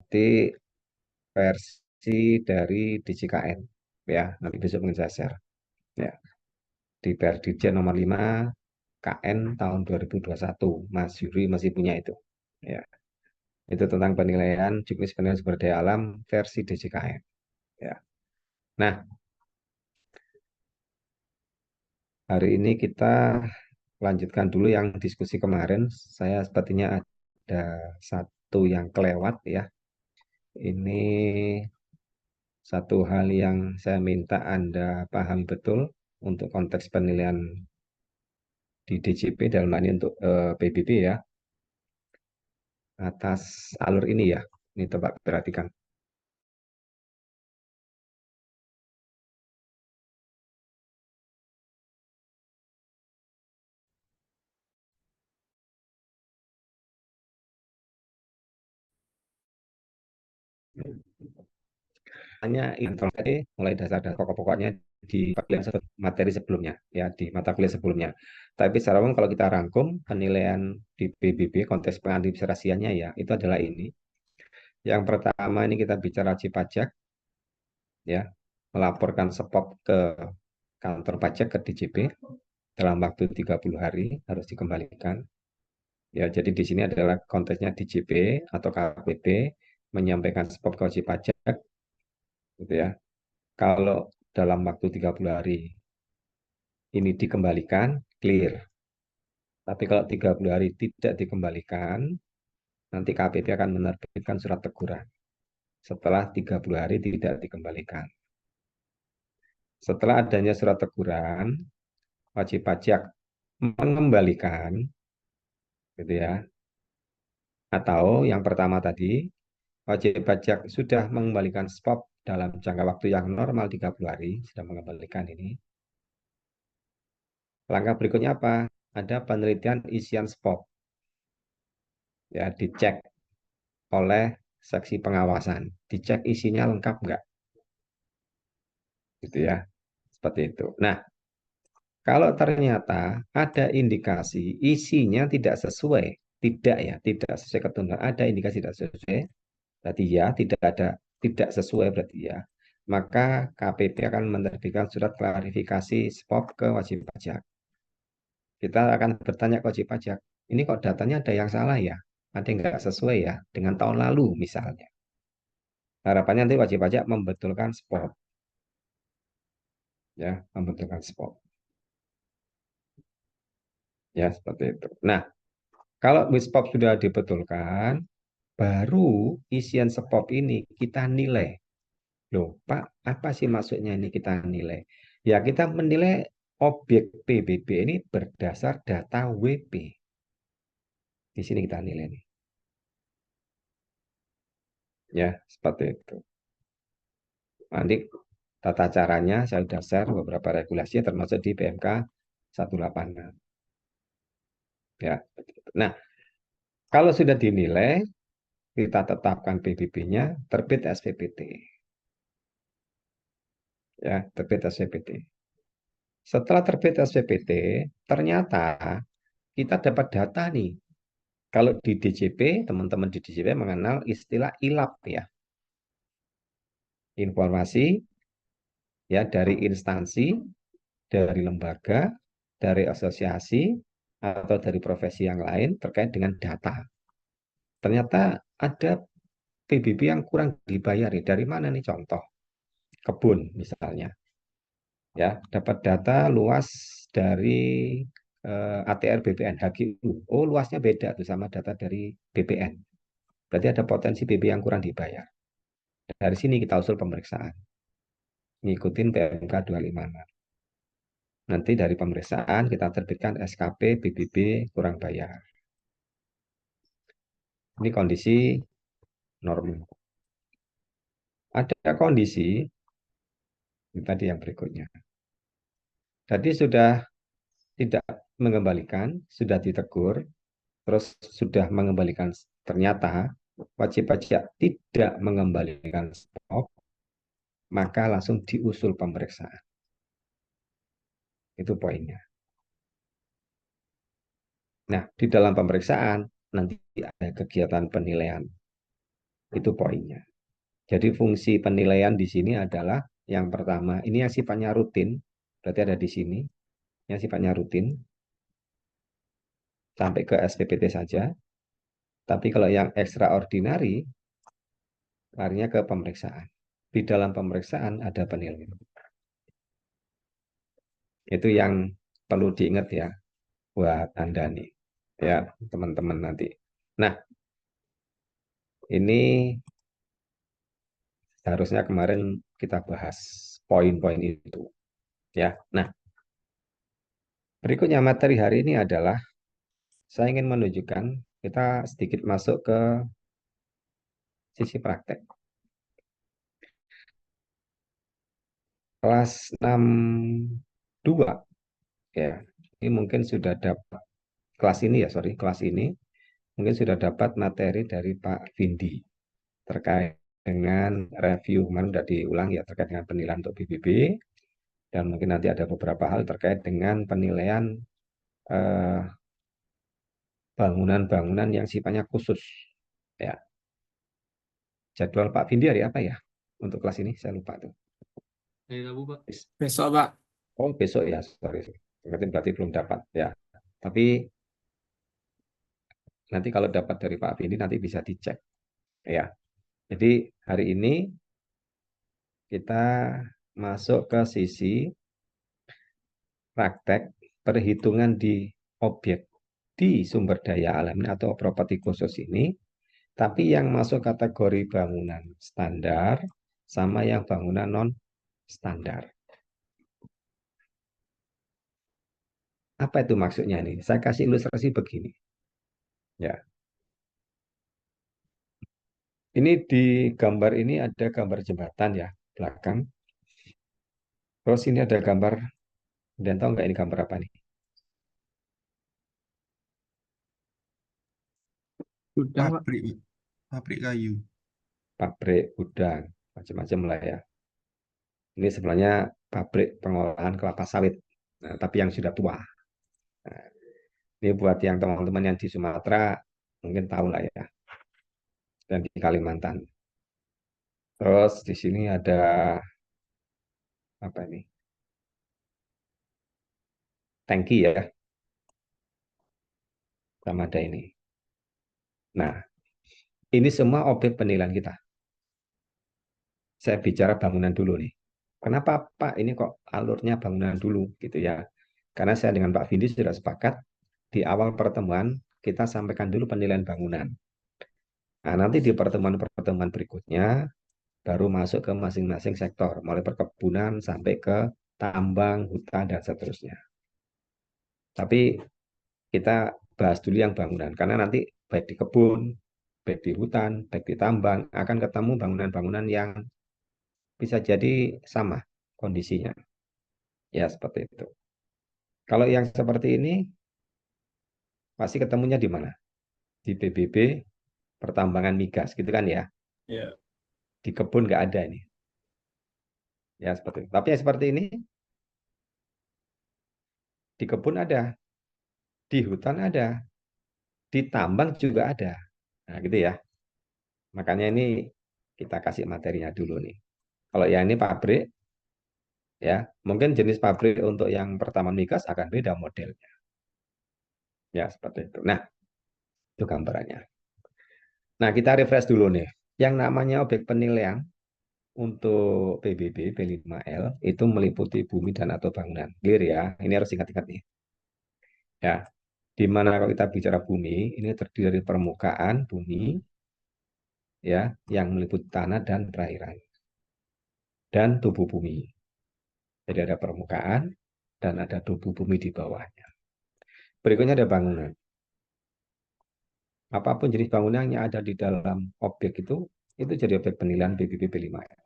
nanti versi dari DJKN ya, nanti besok mungkin saya share ya, di Perdirjen nomor 5 KN tahun 2021. Mas Yuri masih punya itu ya, itu tentang penilaian juknis penilaian sumber daya alam versi DJKN ya. Nah, hari ini kita lanjutkan dulu yang diskusi kemarin. Saya sepertinya ada satu yang kelewat ya. Ini satu hal yang saya minta Anda pahami betul untuk konteks penilaian di DJP, dalam hal ini untuk PBB ya, atas alur ini ya. Ini coba perhatikan. Hanya informasi mulai dasar-dasar pokok-pokoknya di materi sebelumnya ya, di mata kuliah sebelumnya. Tapi secara umum kalau kita rangkum penilaian di PBB konteks pengadministrasiannya ya, itu adalah ini. Yang pertama ini kita bicara wajib pajak ya, melaporkan spot ke kantor pajak ke DJP dalam waktu 30 hari harus dikembalikan. Ya, jadi di sini adalah konteksnya DJP atau KPP menyampaikan spot ke wajib pajak gitu ya. Kalau dalam waktu 30 hari ini dikembalikan, clear. Tapi kalau 30 hari tidak dikembalikan, nanti KPP akan menerbitkan surat teguran setelah 30 hari tidak dikembalikan. Setelah adanya surat teguran, wajib pajak mengembalikan, gitu ya. Atau yang pertama tadi, wajib pajak sudah mengembalikan spot dalam jangka waktu yang normal 30 hari, sudah mengembalikan ini. Langkah berikutnya apa? Ada penelitian isian spot, ya, dicek oleh seksi pengawasan, dicek isinya lengkap nggak, gitu ya, seperti itu. Nah, kalau ternyata ada indikasi isinya tidak sesuai, tidak ya, tidak sesuai ketentuan, ada indikasi tidak sesuai, berarti ya, tidak ada, tidak sesuai berarti ya, maka KPP akan menerbitkan surat klarifikasi spot ke wajib pajak. Kita akan bertanya ke wajib pajak, ini kok datanya ada yang salah ya, ada yang nggak sesuai ya dengan tahun lalu misalnya. Harapannya nanti wajib pajak membetulkan spot, ya, membetulkan spot, ya, seperti itu. Nah, kalau spot sudah dibetulkan, baru isian spot ini kita nilai. Loh, Pak, apa sih maksudnya ini kita nilai? Ya, kita menilai objek PBB ini berdasar data WP. Di sini kita nilai nih. Ya, seperti itu. Nanti tata caranya saya sudah share beberapa regulasi termasuk di PMK 186. Ya, seperti itu. Nah, kalau sudah dinilai, kita tetapkan PBB-nya, terbit SPPT. Ya, terbit SPPT. Setelah terbit SPPT, ternyata kita dapat data nih. Kalau di DJP, teman-teman di DJP mengenal istilah ILAP ya. Informasi ya dari instansi, dari lembaga, dari asosiasi, atau dari profesi yang lain terkait dengan data. Ternyata ada PBB yang kurang dibayar. Dari mana nih contoh? Kebun misalnya. Ya, dapat data luas dari ATR BPN HGU. Oh, luasnya beda tuh sama data dari BPN. Berarti ada potensi PB yang kurang dibayar. Dari sini kita usul pemeriksaan. Ngikutin PMK 256. Nanti dari pemeriksaan kita terbitkan SKP PBB kurang bayar. Ini kondisi normal. Ada kondisi tadi yang berikutnya. Jadi sudah tidak mengembalikan, sudah ditegur, terus sudah mengembalikan, ternyata wajib pajak tidak mengembalikan stok, maka langsung diusul pemeriksaan. Itu poinnya. Nah, di dalam pemeriksaan nanti ada kegiatan penilaian. Itu poinnya. Jadi fungsi penilaian di sini adalah yang pertama, ini yang sifatnya rutin, berarti ada di sini, yang sifatnya rutin, sampai ke SPPT saja. Tapi kalau yang extraordinary, larinya ke pemeriksaan. Di dalam pemeriksaan ada penilaian. Itu yang perlu diingat ya, buat Anda nih. Ya, teman-teman nanti. Nah, ini seharusnya kemarin kita bahas poin-poin itu. Ya, nah berikutnya materi hari ini adalah saya ingin menunjukkan kita sedikit masuk ke sisi praktek. Kelas 6.2 ya. Ini mungkin sudah dapat kelas ini ya, sorry, kelas ini mungkin sudah dapat materi dari Pak Vindi terkait dengan review, kemarin sudah diulang ya terkait dengan penilaian untuk BBB, dan mungkin nanti ada beberapa hal terkait dengan penilaian eh, bangunan-bangunan yang sifatnya khusus. Ya, jadwal Pak Vindi hari apa ya untuk kelas ini? Saya lupa tuh. Hari Rabu, Pak. Besok, Pak. Oh, besok ya, sorry. Berarti belum dapat ya. Tapi nanti kalau dapat dari Pak Vindi nanti bisa dicek ya. Jadi hari ini kita masuk ke sisi praktek perhitungan di objek di sumber daya alam atau properti khusus ini, tapi yang masuk kategori bangunan standar sama yang bangunan non standar. Apa itu maksudnya nih? Saya kasih ilustrasi begini. Ya, ini di gambar ini ada gambar jembatan ya belakang. Terus ini ada gambar, dan tahu nggak ini gambar apa nih? Udang, Pak. Pabrik, pabrik kayu. Pabrik gudang, macam-macam lah ya. Ini sebenarnya pabrik pengolahan kelapa sawit, nah, tapi yang sudah tua. Nah, ini buat yang teman-teman yang di Sumatera mungkin tahu lah ya, dan di Kalimantan. Terus di sini ada apa ini? Tangki ya, sama ada ini. Nah, ini semua objek penilaian kita. Saya bicara bangunan dulu nih. Kenapa Pak ini kok alurnya bangunan dulu gitu ya? Karena saya dengan Pak Vindi sudah sepakat di awal pertemuan kita sampaikan dulu penilaian bangunan. Nah, nanti di pertemuan-pertemuan berikutnya baru masuk ke masing-masing sektor, mulai perkebunan sampai ke tambang, hutan, dan seterusnya. Tapi kita bahas dulu yang bangunan, karena nanti baik di kebun, baik di hutan, baik di tambang, akan ketemu bangunan-bangunan yang bisa jadi sama kondisinya. Ya, seperti itu. Kalau yang seperti ini, pasti ketemunya di mana? Di PBB, pertambangan migas, gitu kan ya. Ya. Di kebun nggak ada ini. Ya, seperti itu. Tapi yang seperti ini, di kebun ada, di hutan ada, di tambang juga ada. Nah, gitu ya. Makanya ini kita kasih materinya dulu nih. Kalau yang ini pabrik, ya mungkin jenis pabrik untuk yang pertama migas akan beda modelnya. Ya, seperti itu. Nah, itu gambarannya. Nah, kita refresh dulu nih. Yang namanya objek penilaian untuk PBB P5L itu meliputi bumi dan atau bangunan. Clear ya. Ini harus ingat-ingat nih. Ya, di mana kalau kita bicara bumi, ini terdiri dari permukaan bumi, ya, yang meliputi tanah dan perairan, dan tubuh bumi. Jadi ada permukaan dan ada tubuh bumi di bawahnya. Berikutnya ada bangunan. Apapun jenis bangunan yang ada di dalam objek itu jadi objek penilaian PBB P5L.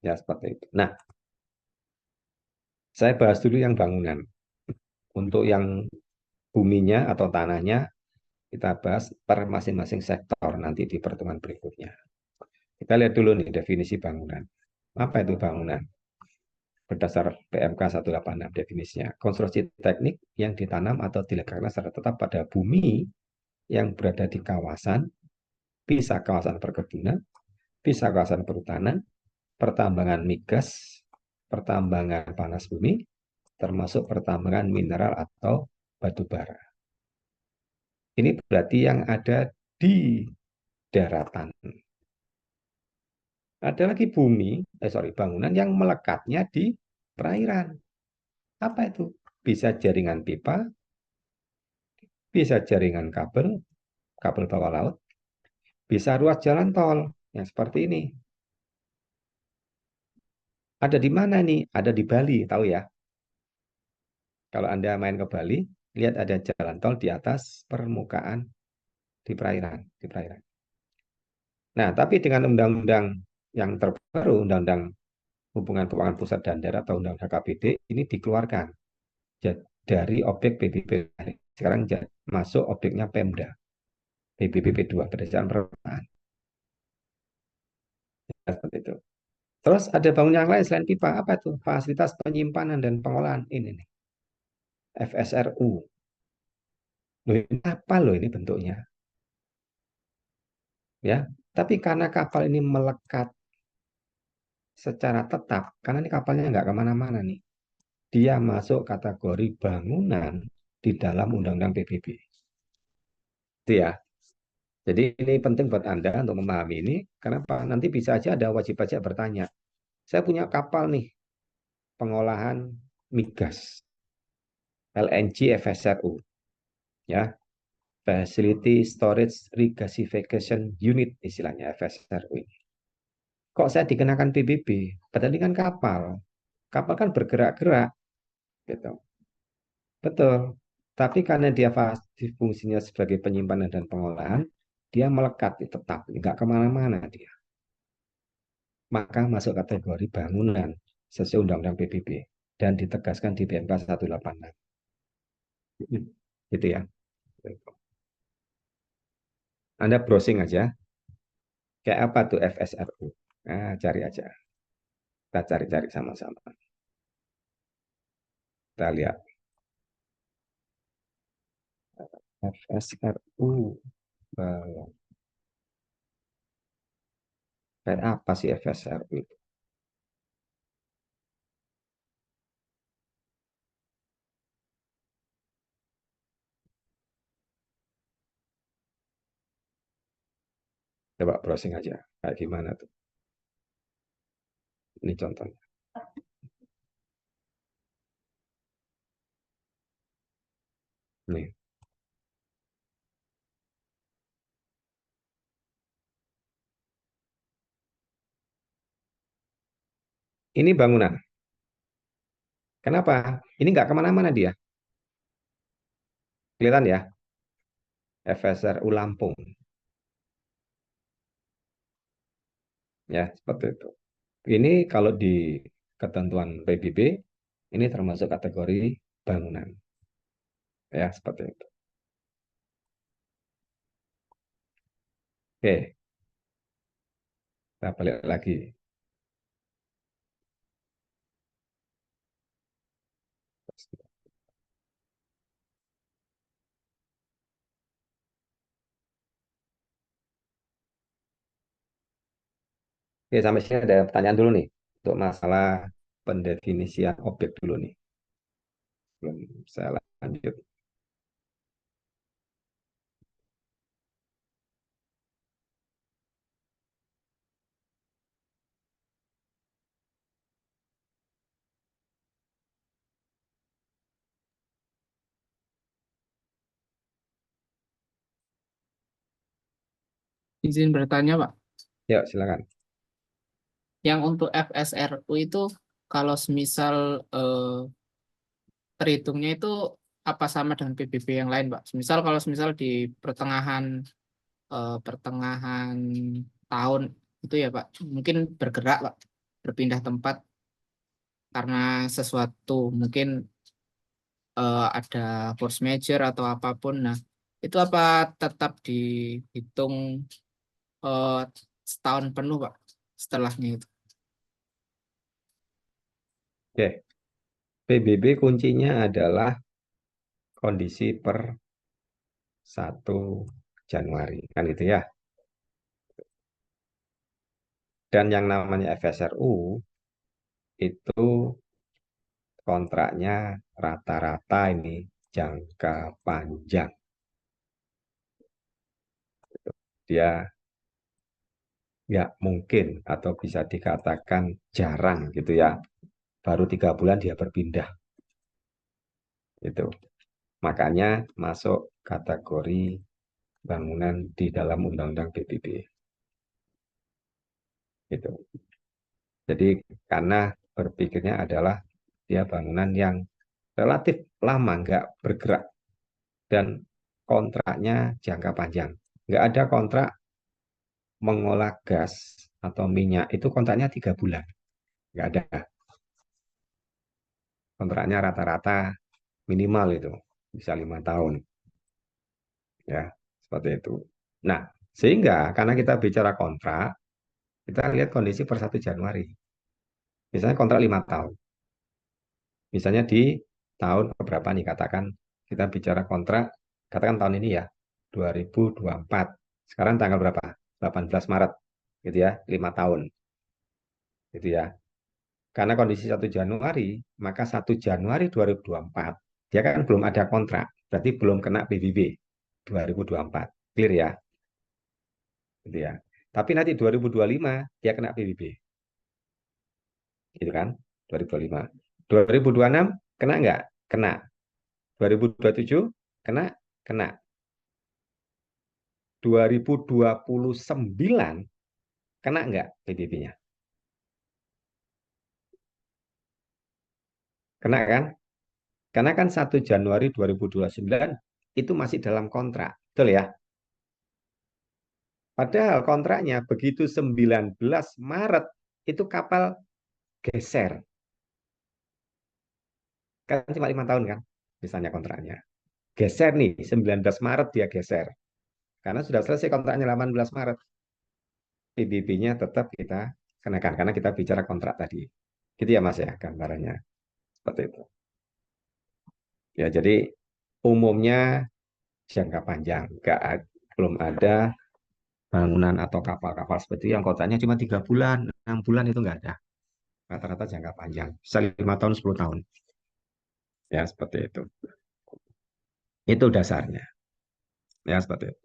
Ya, seperti itu. Nah, saya bahas dulu yang bangunan. Untuk yang buminya atau tanahnya, kita bahas per masing-masing sektor nanti di pertemuan berikutnya. Kita lihat dulu nih definisi bangunan. Apa itu bangunan? Berdasar PMK 186 definisinya, konstruksi teknik yang ditanam atau diletakkan secara tetap pada bumi yang berada di kawasan bisa kawasan perkebunan, bisa kawasan perhutanan, pertambangan migas, pertambangan panas bumi, termasuk pertambangan mineral atau batu bara. Ini berarti yang ada di daratan. Ada lagi bangunan yang melekatnya di perairan. Apa itu? Bisa jaringan pipa, bisa jaringan kabel, kabel bawah laut, bisa ruas jalan tol yang seperti ini. Ada di mana nih? Ada di Bali, tahu ya? Kalau Anda main ke Bali, lihat ada jalan tol di atas permukaan di perairan, di perairan. Nah, tapi dengan undang-undang yang terbaru, undang-undang hubungan keuangan pusat dan daerah atau undang-undang HKBD ini dikeluarkan dari objek PBB. Sekarang masuk objeknya Pemda, PBBP 2, Berdasarkan Permintaan. Seperti itu. Terus ada bangunan yang lain selain pipa, apa itu? Fasilitas penyimpanan dan pengolahan. Ini nih, FSRU. Loh, ini apa loh ini bentuknya? Ya, tapi karena kapal ini melekat secara tetap, karena ini kapalnya nggak kemana-mana nih, dia masuk kategori bangunan di dalam Undang-Undang PBB. Itu ya. Jadi ini penting buat Anda untuk memahami ini, karena nanti bisa aja ada wajib pajak bertanya, saya punya kapal nih, pengolahan migas, LNG FSRU, ya, Facility Storage Regasification Unit, istilahnya FSRU. Kok saya dikenakan PBB? Padahal ini kan kapal. Kapal kan bergerak-gerak, gitu. Betul. Tapi karena dia fungsinya sebagai penyimpanan dan pengolahan, dia melekat tetap, nggak kemana-mana dia. Maka masuk kategori bangunan sesuai Undang-Undang PBB dan ditegaskan di PMK 186. Gitu ya. Anda browsing aja, kayak apa tuh FSRU. Nah, cari aja. Kita cari-cari sama-sama. Kita lihat FSRU. Kayak apa sih FSRU itu? Coba browsing aja. Kayak gimana tuh? Ini contohnya. Nih. Ini bangunan. Kenapa? Ini nggak kemana-mana dia. Kelihatan ya? FSRU Lampung. Ya, seperti itu. Ini kalau di ketentuan PBB, ini termasuk kategori bangunan. Ya, seperti itu. Oke, kita balik lagi. Oke, sampai sini ada pertanyaan dulu nih. Untuk masalah pendefinisian objek dulu nih. Belum saya lanjut. Izin bertanya, Pak. Yuk, silakan. Yang untuk FSRU itu kalau semisal terhitungnya itu apa sama dengan PBB yang lain, Pak? Semisal kalau semisal di pertengahan tahun itu ya, Pak, mungkin bergerak, Pak, berpindah tempat karena sesuatu mungkin ada force major atau apapun. Nah, itu apa tetap dihitung eh, setahun penuh, Pak, setelahnya itu? Oke, PBB kuncinya adalah kondisi per 1 Januari. Kan itu ya. Dan yang namanya FSRU itu kontraknya rata-rata ini jangka panjang. Dia nggak mungkin atau bisa dikatakan jarang gitu ya. Baru 3 bulan dia berpindah. Itu. Makanya masuk kategori bangunan di dalam Undang-Undang PBB. Gitu. Jadi karena berpikirnya adalah dia bangunan yang relatif lama nggak bergerak dan kontraknya jangka panjang. Nggak ada kontrak mengolah gas atau minyak itu kontraknya 3 bulan. Nggak ada. Kontraknya rata-rata minimal itu bisa 5 tahun. Ya, seperti itu. Nah, sehingga karena kita bicara kontrak, kita lihat kondisi per 1 Januari. Misalnya kontrak 5 tahun. Misalnya di tahun berapa nih katakan kita bicara kontrak, katakan tahun ini ya, 2024. Sekarang tanggal berapa? 18 Maret, gitu ya, 5 tahun, gitu ya. Karena kondisi 1 Januari, maka 1 Januari 2024, dia kan belum ada kontrak, berarti belum kena PBB 2024. Clear ya, gitu ya. Tapi nanti 2025 dia kena PBB, gitu kan? 2025. 2026 kena nggak? Kena. 2027 kena, kena. 2029 kena nggak PBB-nya? Kena kan? Karena kan 1 Januari 2029 itu masih dalam kontrak. Betul ya? Padahal kontraknya begitu 19 Maret itu kapal geser. Kan cuma 5 tahun kan? Misalnya kontraknya. Geser nih, 19 Maret dia geser. Karena sudah selesai kontraknya 18 Maret. PBB-nya tetap kita kenakan karena kita bicara kontrak tadi. Gitu ya Mas ya gambarannya. Seperti itu. Ya, jadi umumnya jangka panjang. Belum ada bangunan atau kapal-kapal seperti itu yang kontraknya cuma 3 bulan, 6 bulan itu nggak ada. Rata-rata jangka panjang. Bisa 5 tahun, 10 tahun. Ya, seperti itu. Itu dasarnya. Ya, seperti itu.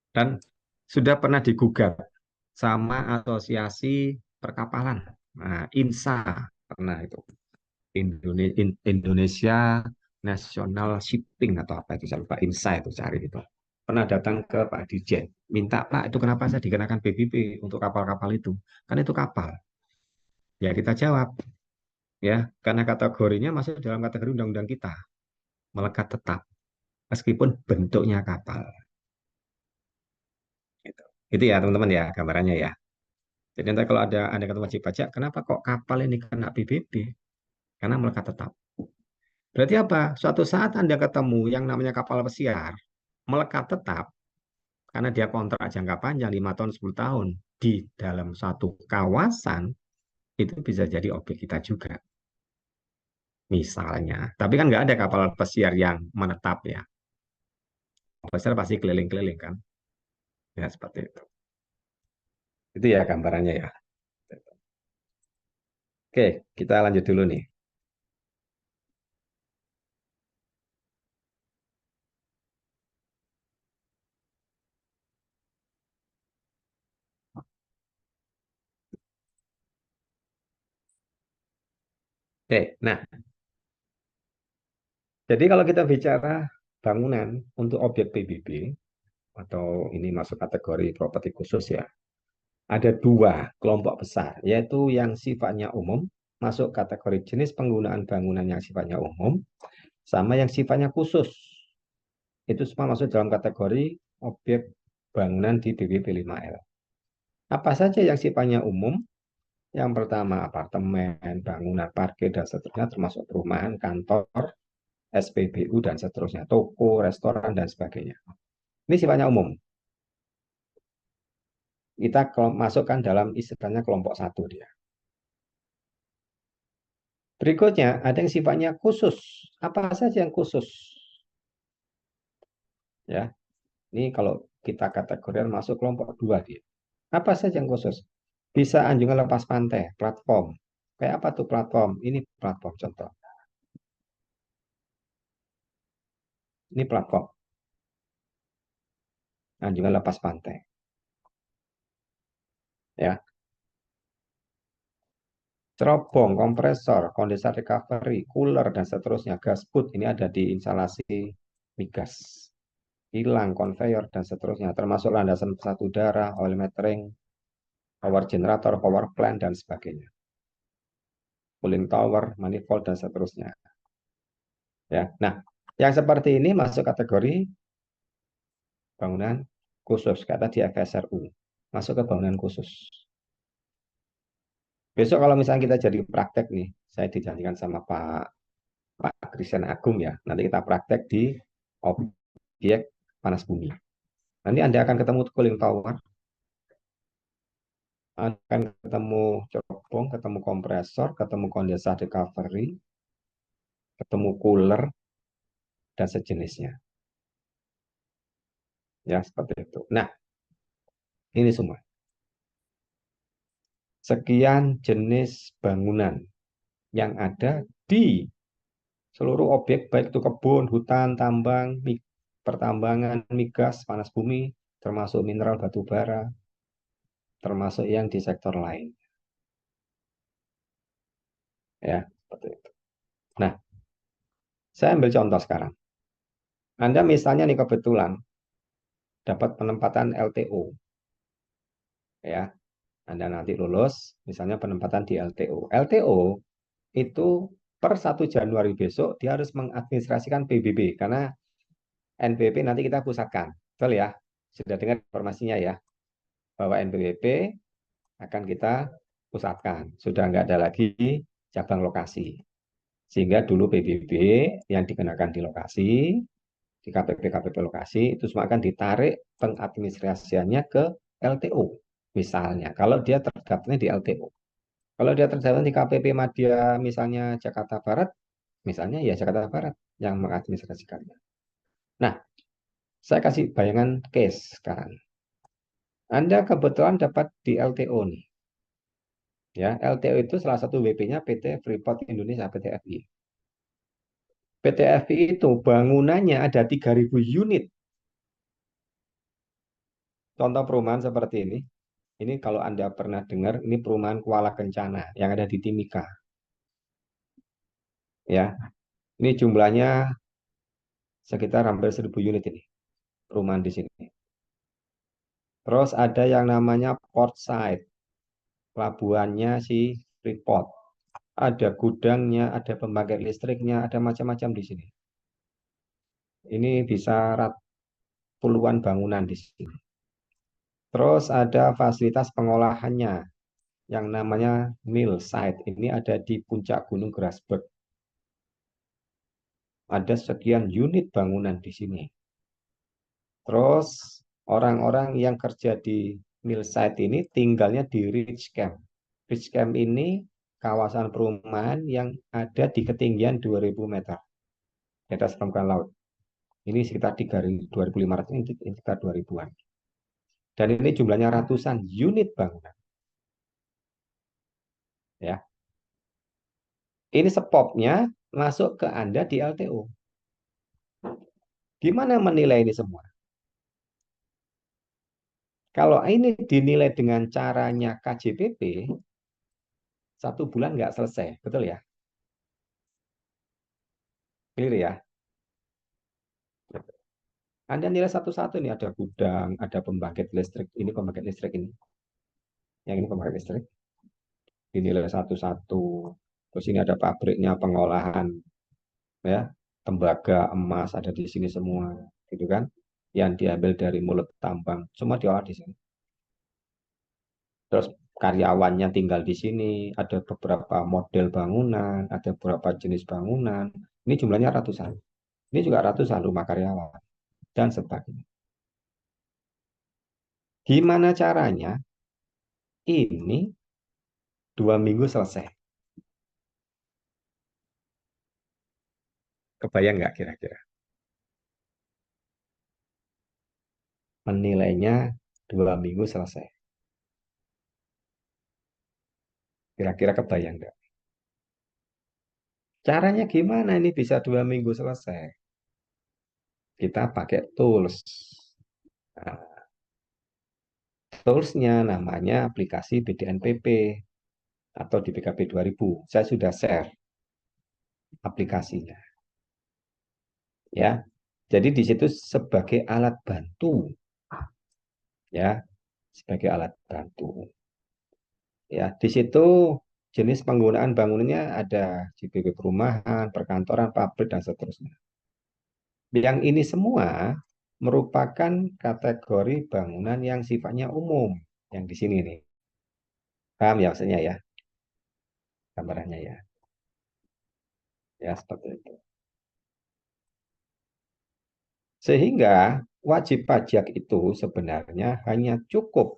Dan sudah pernah digugat sama Asosiasi Perkapalan. Nah, INSA pernah itu. Indonesia National Shipping atau apa itu saya lupa, INSA itu cari itu. Pernah datang ke Pak Dirjen, minta Pak itu kenapa saya dikenakan PBB untuk kapal-kapal itu? Kan itu kapal. Ya kita jawab ya karena kategorinya masih dalam kategori undang-undang kita melekat tetap meskipun bentuknya kapal. Gitu. Itu ya teman-teman ya gambarannya ya. Jadi nanti kalau ada kata wajib pajak, kenapa kok kapal ini kena PBB? Karena melekat tetap. Berarti apa? Suatu saat Anda ketemu yang namanya kapal pesiar, melekat tetap, karena dia kontrak jangka panjang 5 tahun, 10 tahun, di dalam satu kawasan, itu bisa jadi objek kita juga. Misalnya. Tapi kan nggak ada kapal pesiar yang menetap ya. Kapal pesiar pasti keliling-keliling kan. Ya, seperti itu. Itu ya gambarannya ya. Oke, kita lanjut dulu nih. Oke, nah, jadi kalau kita bicara bangunan untuk objek PBB, atau ini masuk kategori properti khusus ya, ada 2 kelompok besar, yaitu yang sifatnya umum, masuk kategori jenis penggunaan bangunan yang sifatnya umum, sama yang sifatnya khusus. Itu semua masuk dalam kategori objek bangunan di BBB 5L. Apa saja yang sifatnya umum? Yang pertama apartemen, bangunan parkir, dan seterusnya, termasuk perumahan, kantor, SPBU, dan seterusnya, toko, restoran, dan sebagainya. Ini sifatnya umum. Kita masukkan dalam istilahnya kelompok satu dia. Berikutnya, ada yang sifatnya khusus. Apa saja yang khusus? Ya, ini kalau kita kategorikan masuk kelompok 2 dia. Apa saja yang khusus? Bisa anjungan lepas pantai, platform. Kayak apa tuh platform? Ini platform contoh. Ini platform, anjungan lepas pantai. Ya, cerobong, kompresor, kondensat recovery, cooler, dan seterusnya. Gas put ini ada di instalasi migas. Kilang, konveyor, dan seterusnya. Termasuk landasan pesawat udara, oil metering, power generator, power plant, dan sebagainya. Cooling tower, manifold, dan seterusnya. Ya, nah, yang seperti ini masuk kategori bangunan khusus, kata di FSRU. Masuk ke bangunan khusus. Besok kalau misalnya kita jadi praktek nih, saya dijanjikan sama Pak Christian Agung ya, nanti kita praktek di objek panas bumi. Nanti Anda akan ketemu cooling tower, akan ketemu cerobong, ketemu kompresor, ketemu kondensat recovery, ketemu cooler, dan sejenisnya. Ya, seperti itu. Nah, ini semua. Sekian jenis bangunan yang ada di seluruh objek, baik itu kebun, hutan, tambang, pertambangan, migas, panas bumi, termasuk mineral batu bara, termasuk yang di sektor lain. Ya, seperti itu. Nah, saya ambil contoh sekarang. Anda misalnya nih kebetulan dapat penempatan LTO, ya. Anda nanti lulus, misalnya penempatan di LTO. LTO itu per 1 Januari besok dia harus mengadministrasikan PBB karena NPWP nanti kita pusatkan. Betul ya? Sudah dengar informasinya ya, bahwa NPWP akan kita pusatkan. Sudah nggak ada lagi cabang lokasi. Sehingga dulu PBB yang dikenakan di lokasi, di KPP-KPP lokasi, itu semua akan ditarik pengadministrasiannya ke LTO. Misalnya, kalau dia terdaftarnya di LTO. Kalau dia terdaftar di KPP Madya, misalnya Jakarta Barat, misalnya ya Jakarta Barat yang mengadministrasikannya. Nah, saya kasih bayangan case sekarang. Anda kebetulan dapat di LTO nih. Ya, LTO itu salah satu WP-nya PT Freeport Indonesia, PT FI. PT FI itu bangunannya ada 3.000 unit. Contoh perumahan seperti ini. Ini kalau Anda pernah dengar, ini perumahan Kuala Kencana yang ada di Timika. Ya, ini jumlahnya sekitar hampir 1.000 unit ini perumahan di sini. Terus ada yang namanya Portside, pelabuhannya si Freeport. Ada gudangnya, ada pembangkit listriknya, ada macam-macam di sini. Ini bisa puluhan bangunan di sini. Terus ada fasilitas pengolahannya yang namanya mill site. Ini ada di puncak Gunung Grasberg. Ada sekian unit bangunan di sini. Terus orang-orang yang kerja di mill site ini tinggalnya di Rich Camp. Rich Camp ini kawasan perumahan yang ada di ketinggian 2.000 meter di atas permukaan laut. Ini sekitar 2.500, ini sekitar 2.000-an. Dan ini jumlahnya ratusan unit bangunan. Ya, ini spotnya masuk ke Anda di LTO. Gimana menilai ini semua? Kalau ini dinilai dengan caranya KJPP, 1 bulan nggak selesai, betul ya? Clear ya? Anda nilai satu-satu nih, ada gudang, ada pembangkit listrik, ini pembangkit listrik ini, yang ini pembangkit listrik, dinilai satu-satu. Terus ini ada pabriknya, pengolahan, ya, tembaga, emas ada di sini semua, gitu kan? Yang diambil dari mulut tambang, semua diolah di sini. Terus karyawannya tinggal di sini, ada beberapa model bangunan, ada beberapa jenis bangunan. Ini jumlahnya ratusan. Ini juga ratusan rumah karyawan dan sebagainya. Gimana caranya? Ini 2 minggu selesai. Kebayang nggak kira-kira? Menilainya 2 minggu selesai. Kira-kira kebayang nggak? Caranya gimana ini bisa 2 minggu selesai? Kita pakai tools. Nah, toolsnya namanya aplikasi BDNPP atau di PKP 2000. Saya sudah share aplikasinya. Ya, jadi di situ sebagai alat bantu, ya, sebagai alat bantu. Ya, di situ jenis penggunaan bangunannya ada JPP perumahan, perkantoran, pabrik, dan seterusnya. Yang ini semua merupakan kategori bangunan yang sifatnya umum. Yang di sini nih. Paham ya maksudnya ya? Gambarannya ya. Ya, seperti itu. Sehingga wajib pajak itu sebenarnya hanya cukup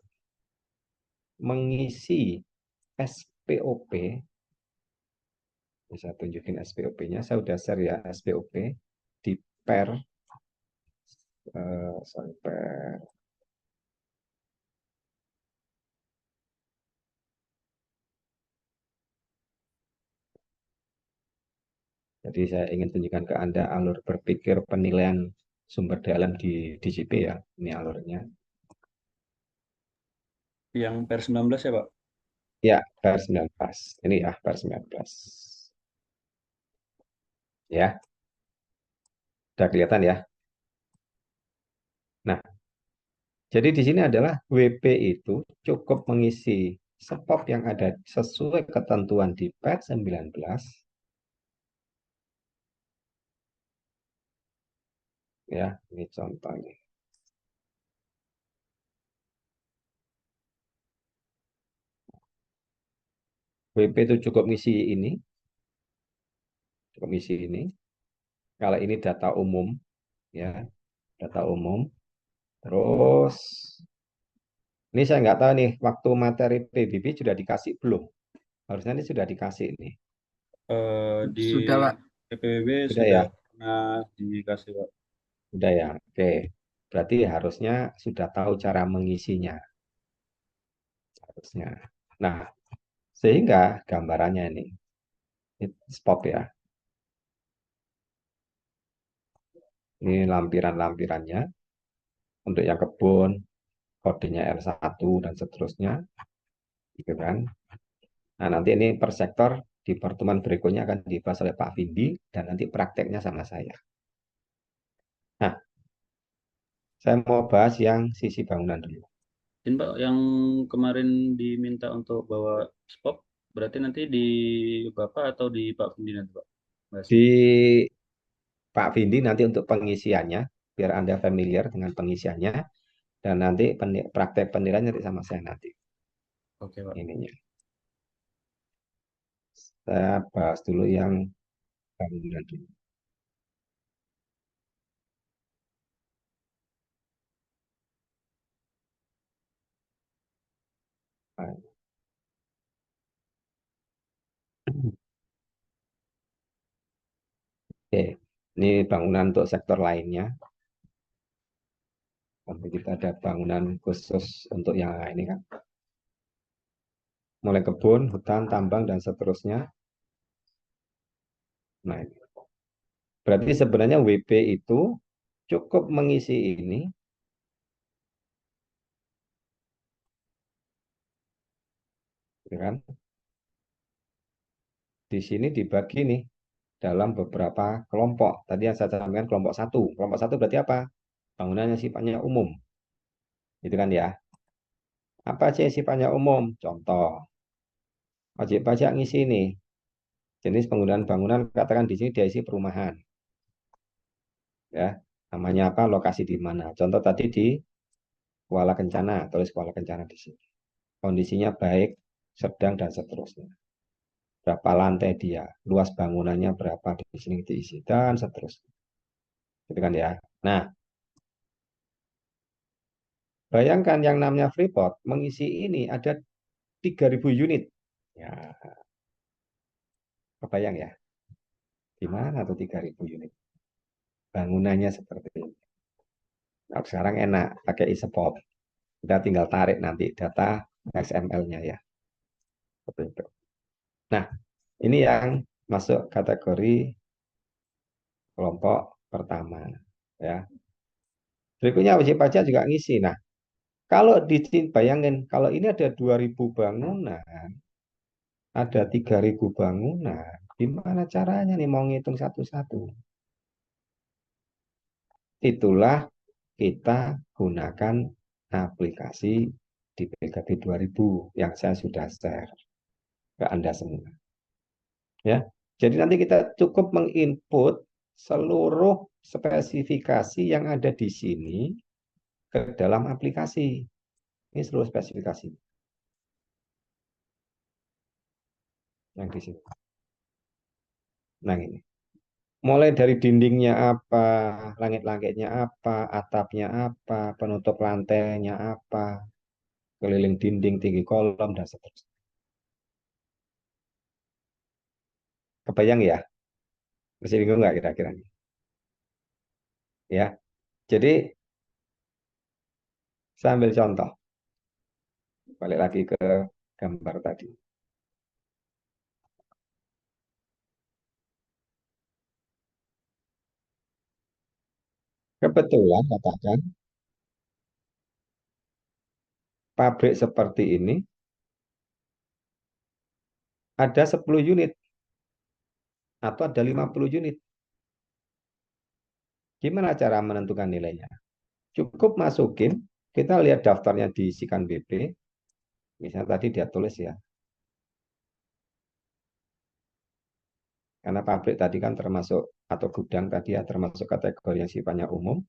mengisi SPOP. Bisa tunjukin SPOP-nya. Saya udah share ya SPOP di per, sorry, per. Jadi saya ingin tunjukkan ke Anda alur berpikir penilaian sumber daya alam di DJP ya. Ini alurnya. Yang per 19 ya, Pak? Ya, per 19. Ini ya, per 19. Ya, udah kelihatan ya. Nah, jadi di sini adalah WP itu cukup mengisi spot yang ada sesuai ketentuan di per 19. Ya, ini contohnya. WP itu cukup ngisi ini, cukup ngisi ini. Kalau ini data umum, ya, data umum. Terus ini saya nggak tahu nih, waktu materi PBB sudah dikasih belum? Harusnya ini sudah dikasih nih. Di Sudah, Pak. PPWB Sudah sudah ya? pernah dikasih, Pak. Sudah ya? Oke. Berarti harusnya sudah tahu cara mengisinya. Harusnya. Nah, sehingga gambarannya ini spot ya. Ini lampiran-lampirannya untuk yang kebun, kodenya R1 dan seterusnya. Gitu kan. Nah, nanti ini per sektor di pertemuan berikutnya akan dibahas oleh Pak Vindi dan nanti prakteknya sama saya. Nah, saya mau bahas yang sisi bangunan dulu. Ini, Pak, yang kemarin diminta untuk bawa spot, berarti nanti di Bapak atau di Pak Fundi nanti, Pak? Bahasnya. Di Pak Vindi nanti untuk pengisiannya, biar Anda familiar dengan pengisiannya, dan nanti praktek penilaian nanti sama saya nanti. Oke, Pak. Ininya. Saya bahas dulu yang bangunan dulu. Oke, ini bangunan untuk sektor lainnya. Nanti kita ada bangunan khusus untuk yang ini kan. Mulai kebun, hutan, tambang, dan seterusnya. Nah, ini. Berarti sebenarnya WP itu cukup mengisi ini, ya kan? Di sini dibagi nih dalam beberapa kelompok. Tadi yang saya sampaikan kelompok satu. Kelompok satu berarti apa? Bangunannya sifatnya umum. Gitu kan ya. Apa sih yang sifatnya umum? Contoh, wajib pajak ngisi nih. Jenis penggunaan bangunan, katakan di sini dia isi perumahan. Ya, namanya apa? Lokasi di mana? Contoh tadi di Kuala Kencana, tulis Kuala Kencana di sini. Kondisinya baik, sedang, dan seterusnya. Berapa lantai dia, luas bangunannya berapa di sini diisi, dan seterusnya. Gitu kan ya. Nah, bayangkan yang namanya Freeport mengisi ini ada 3.000 unit. Ya, kebayang ya. Di mana tuh 3.000 unit? Bangunannya seperti ini. Nah, sekarang enak pakai e-spot. Kita tinggal tarik nanti data XML-nya ya. Seperti itu. Nah, ini yang masuk kategori kelompok pertama. Ya. Berikutnya wajib pajak juga ngisi. Nah, kalau bayangin, kalau ini ada 2.000 bangunan, ada 3.000 bangunan, gimana caranya nih mau ngitung satu-satu? Itulah kita gunakan aplikasi di PKB 2000 yang saya sudah share ke Anda semua. Ya. Jadi nanti kita cukup menginput seluruh spesifikasi yang ada di sini ke dalam aplikasi. Ini seluruh spesifikasi yang di sini. Nah ini. Mulai dari dindingnya apa, langit-langitnya apa, atapnya apa, penutup lantainya apa, keliling dinding, tinggi kolom, dan seterusnya. Kebayang ya? Masih bingung nggak kira-kira? Ya, jadi saya ambil contoh. Balik lagi ke gambar tadi. Kebetulan katakan pabrik seperti ini ada 10 unit atau ada 50 unit. Gimana cara menentukan nilainya? Cukup masukin, kita lihat daftarnya diisikan BP, misalnya tadi dia tulis ya, karena pabrik tadi kan termasuk, atau gudang tadi ya termasuk kategori yang sifatnya umum,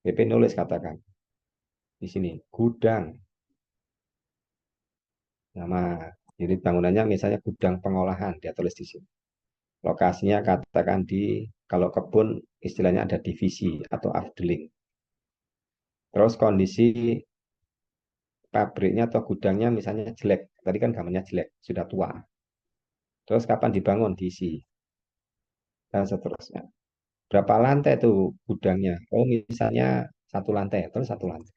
BP nulis katakan, di sini, gudang, nama unit bangunannya misalnya gudang pengolahan, dia tulis di sini. Lokasinya katakan di, kalau kebun istilahnya ada divisi atau afdeling. Terus kondisi pabriknya atau gudangnya misalnya jelek. Tadi kan gambarnya jelek, sudah tua. Terus kapan dibangun, diisi, dan seterusnya. Berapa lantai itu gudangnya? Oh, misalnya satu lantai, terus satu lantai.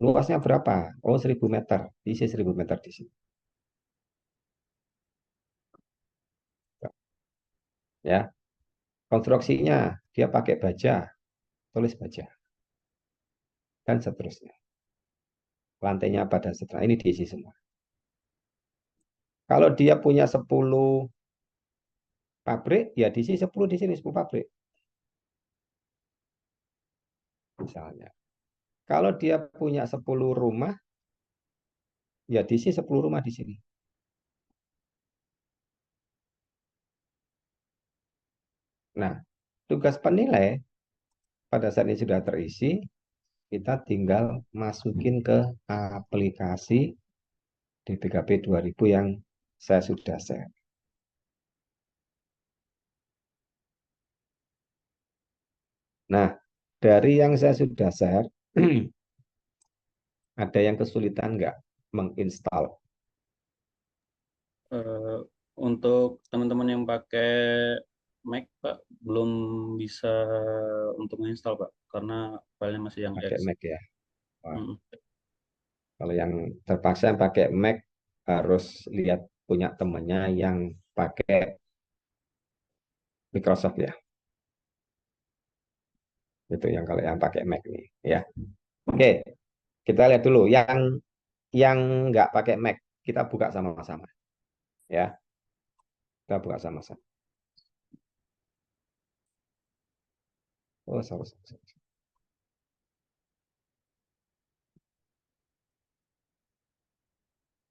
Luasnya berapa? Oh, 1.000 meter. Diisi 1.000 meter di sini. Ya, konstruksinya dia pakai baja, tulis baja, dan seterusnya. Lantainya apa dan seterusnya. Ini diisi semua. Kalau dia punya 10 pabrik, ya diisi 10 di sini, 10 pabrik. Misalnya. Kalau dia punya 10 rumah, ya diisi 10 rumah di sini. Nah, tugas penilai pada saat ini sudah terisi, kita tinggal masukin ke aplikasi DPKP 2000 yang saya sudah share. Nah, dari yang saya sudah share, ada yang kesulitan nggak menginstal? Eh, untuk teman-teman yang pakai Mac, Pak, belum bisa untuk menginstal, Pak, karena filenya masih yang Pakai exe. Mac ya. Wah, Mm-mm. kalau yang terpaksa yang pakai Mac harus lihat punya temennya yang pakai Microsoft ya. Itu yang kalau yang pakai Mac nih ya. Oke, kita lihat dulu yang nggak pakai Mac. Kita buka sama-sama ya. Kita buka sama-sama. Oh, sorry, sorry, sorry.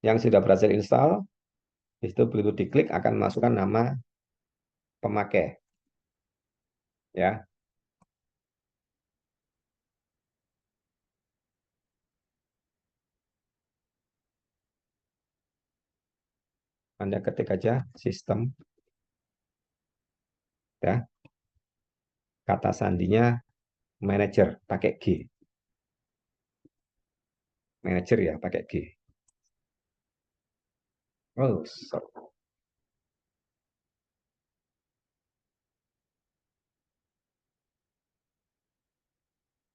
Yang sudah berhasil install, itu begitu diklik akan masukkan nama pemakai ya. Anda ketik aja sistem ya. Kata sandinya manager pakai G. Manager ya pakai G. Oh, sorry.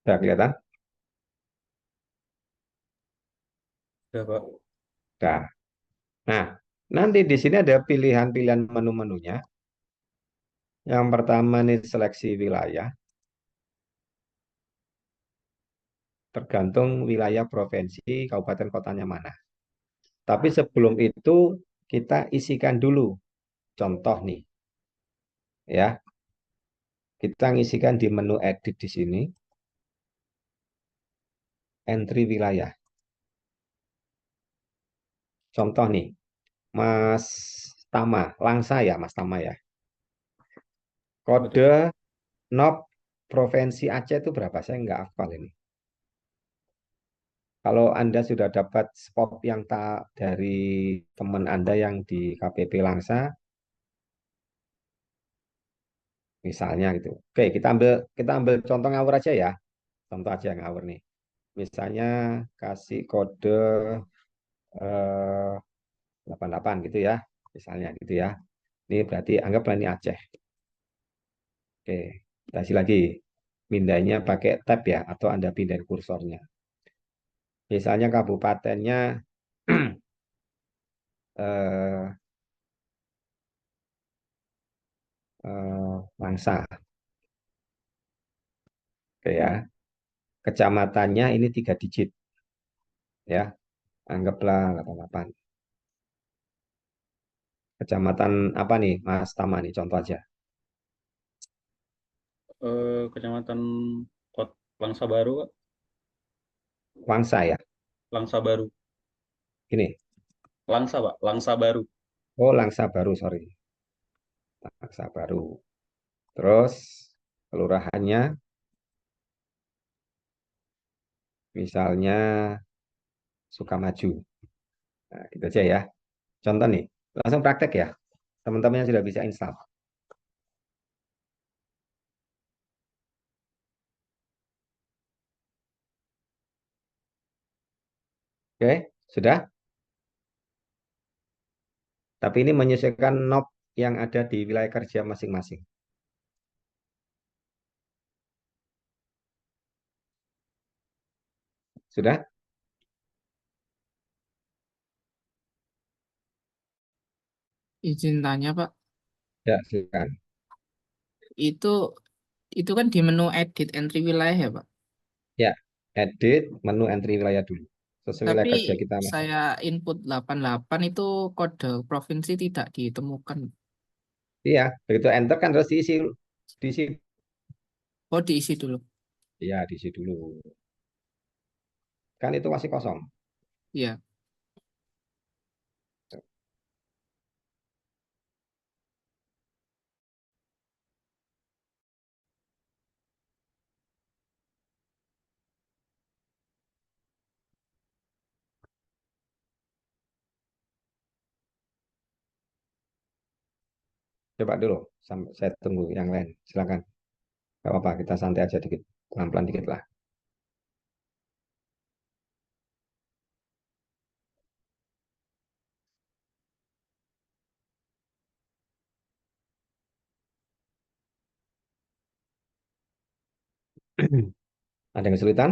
Sudah kelihatan? Udah, Pak. Nah, nah Nanti di sini ada pilihan-pilihan menu-menunya. Yang pertama nih seleksi wilayah, tergantung wilayah provinsi, kabupaten kotanya mana. Tapi sebelum itu kita isikan dulu. Contoh nih, ya, kita ngisikan di menu edit di sini, entry wilayah. Contoh nih, Mas Tama, Langsa ya, Mas Tama ya. Betul. Kode NOP Provinsi Aceh itu berapa? Saya nggak hafal ini. Kalau Anda sudah dapat spot yang tak dari teman Anda yang di KPP Langsa, misalnya gitu. Oke, kita ambil contoh ngawur aja ya. Contoh aja ngawur nih. Misalnya kasih kode 88 gitu ya. Misalnya gitu ya. Ini berarti anggaplah ini Aceh. Oke, kasih lagi. Pindahnya pakai tab ya atau Anda pindahin kursornya. Misalnya kabupatennya eh, Langsa. Oke ya. Kecamatannya ini 3 digit ya. Anggaplah 88. Kecamatan apa nih Mas Tama nih contoh aja. Kecamatan Kot Langsa Baru, Pak. Wangsa ya. Langsa Baru. Ini. Langsa, Pak. Langsa Baru. Oh, Langsa Baru, sorry. Langsa Baru. Terus kelurahannya misalnya Sukamaju. Nah, itu aja ya. Contoh nih. Langsung praktek ya. Teman-teman yang sudah bisa install. Oke, sudah? Tapi ini menyesuaikan knob yang ada di wilayah kerja masing-masing. Sudah? Izin tanya Pak, Ya, silakan. itu itu kan di menu edit entry wilayah ya Pak. Ya, edit menu entry wilayah dulu. Sesuai Tapi wilayah kerja kita masing. saya input 88 itu kode provinsi tidak ditemukan. Iya, begitu enter kan terus diisi, Oh, diisi dulu. ya diisi dulu. Kan itu masih kosong. Iya. Coba dulu, sampai saya tunggu yang lain. Silakan. Gak apa-apa, kita santai aja dikit, pelan-pelan dikit lah. Ada yang kesulitan?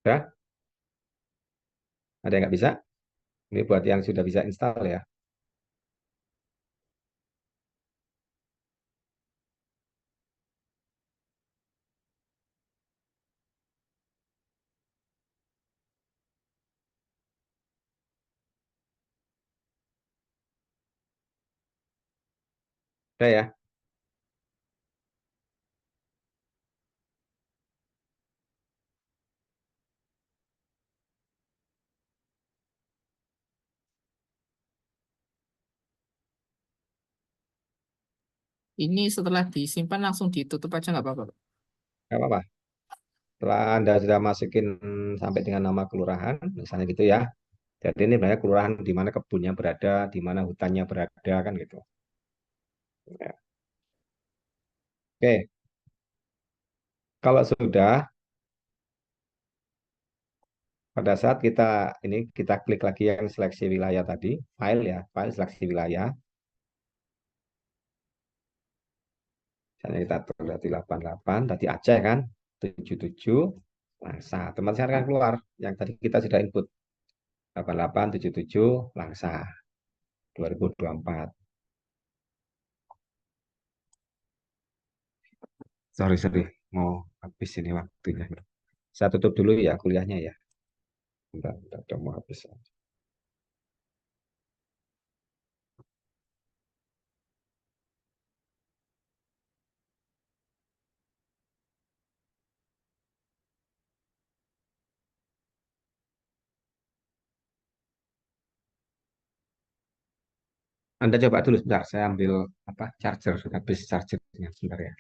Ya, ada yang nggak bisa? Ini buat yang sudah bisa install ya. Udah ya. Ini setelah disimpan langsung ditutup aja nggak apa-apa, Pak? Nggak apa-apa. Setelah Anda sudah masukin sampai dengan nama kelurahan, misalnya gitu ya. Jadi ini sebenarnya kelurahan di mana kebunnya berada, di mana hutannya berada, kan gitu. Ya. Oke, kalau sudah, pada saat kita klik lagi yang seleksi wilayah tadi, file ya, file seleksi wilayah. Misalnya kita atur tadi 88, tadi Aceh kan, 77, Langsa. Teman saya akan keluar yang tadi kita sudah input 88, 77, Langsa 2024. Sorry, sorry, mau habis ini waktunya. Saya tutup dulu ya kuliahnya ya. Bentar, udah mau habis. Anda coba dulu sebentar, saya ambil apa charger, habis chargernya sebentar ya.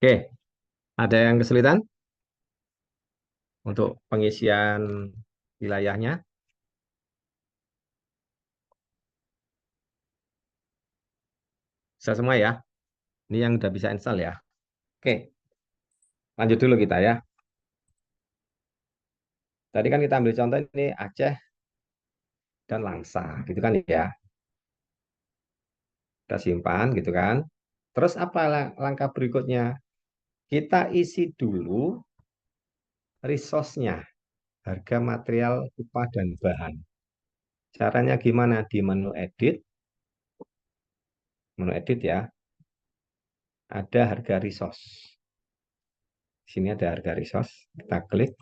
Oke, ada yang kesulitan untuk pengisian wilayahnya? Bisa semua ya? Ini yang udah bisa install ya. Oke, lanjut dulu kita ya. Tadi kan kita ambil contoh ini Aceh dan Langsa, gitu kan ya. Kita simpan gitu kan. Terus apa langkah berikutnya? Kita isi dulu resource-nya, harga material, upah, dan bahan. Caranya gimana? Di menu edit ya, ada harga resource. Di sini ada harga resource, kita klik.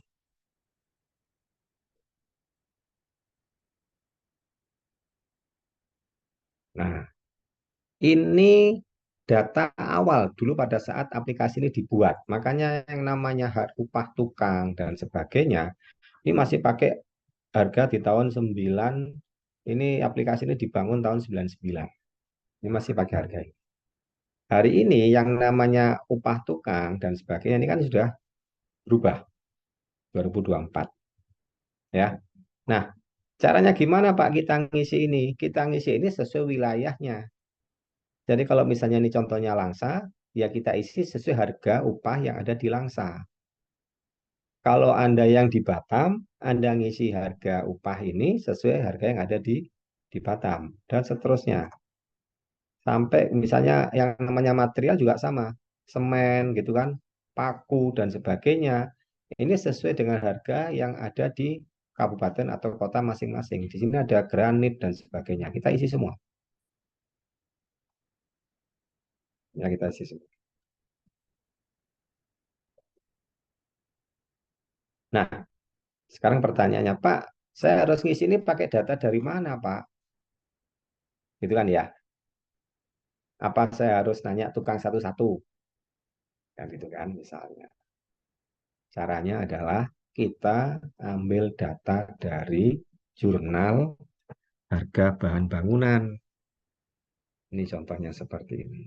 Nah, ini data awal dulu pada saat aplikasi ini dibuat. Makanya yang namanya upah tukang dan sebagainya, ini masih pakai harga di tahun 9, ini aplikasi ini dibangun tahun 99. Ini masih pakai harga ini. Hari ini yang namanya upah tukang dan sebagainya ini kan sudah berubah 2024 ya. Nah, caranya gimana Pak kita ngisi ini? Kita ngisi ini sesuai wilayahnya. Jadi kalau misalnya ini contohnya Langsa, ya kita isi sesuai harga upah yang ada di Langsa. Kalau Anda yang di Batam, Anda ngisi harga upah ini sesuai harga yang ada di Batam dan seterusnya. Sampai misalnya yang namanya material juga sama, semen gitu kan, paku dan sebagainya. Ini sesuai dengan harga yang ada di kabupaten atau kota masing-masing. Di sini ada granit dan sebagainya. Kita isi semua. Ya, kita isi semua. Nah, sekarang pertanyaannya, Pak, saya harus ngisi ini pakai data dari mana, Pak? Gitu kan ya. Apa saya harus nanya tukang satu-satu? Kan gitu kan misalnya. Caranya adalah kita ambil data dari jurnal harga bahan bangunan. Ini contohnya seperti ini.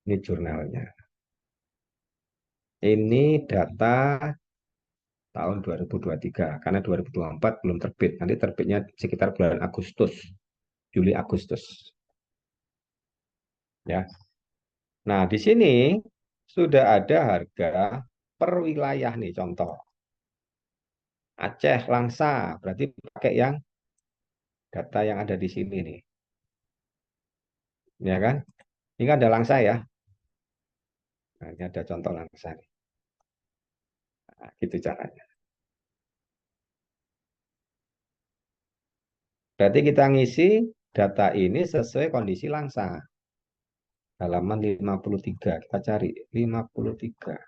Ini jurnalnya. Ini data tahun 2023, karena 2024 belum terbit. Nanti terbitnya sekitar bulan Agustus, Juli Agustus. Ya. Nah, di sini sudah ada harga per wilayah nih contoh. Aceh Langsa, berarti pakai yang data yang ada di sini nih. Ya kan? Ini kan ada Langsa ya. Nah, ini ada contoh Langsa nih. Nah, gitu caranya. Berarti kita ngisi data ini sesuai kondisi Langsa. Halaman 53, kita cari 53.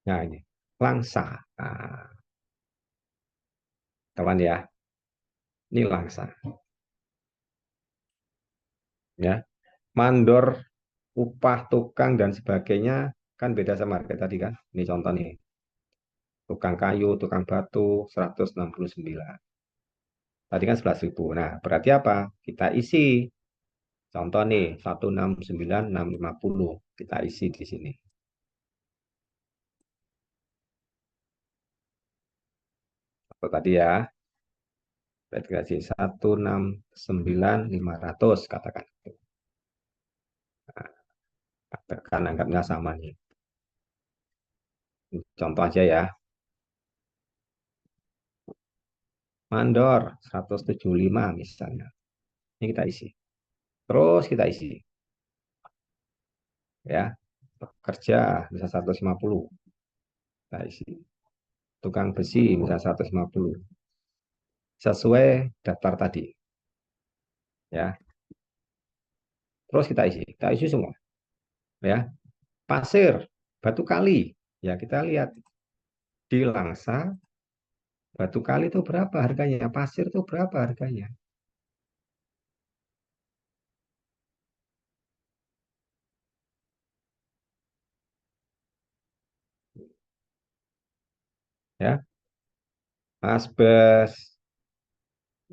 Nah, ini Langsa. Nah, kawan ya, ini Langsa. Ya, mandor, upah tukang dan sebagainya kan beda sama harga tadi kan. Ini contoh nih. Tukang kayu, tukang batu 169. Tadi kan 11.000. Nah, berarti apa? Kita isi. Contoh nih 169.650. Kita isi di sini. Atau tadi ya, berarti kasih 169.500 katakan. Nah, katakan anggapnya sama nih. Contoh aja ya. Mandor 175 misalnya. Ini kita isi. Terus kita isi. Ya, pekerja bisa 150. Kita isi. Tukang besi bisa 150. Sesuai daftar tadi. Ya, terus kita isi semua. Ya, pasir, batu kali. Ya, kita lihat di Langsa, batu kali itu berapa harganya, pasir itu berapa harganya. Ya, asbes,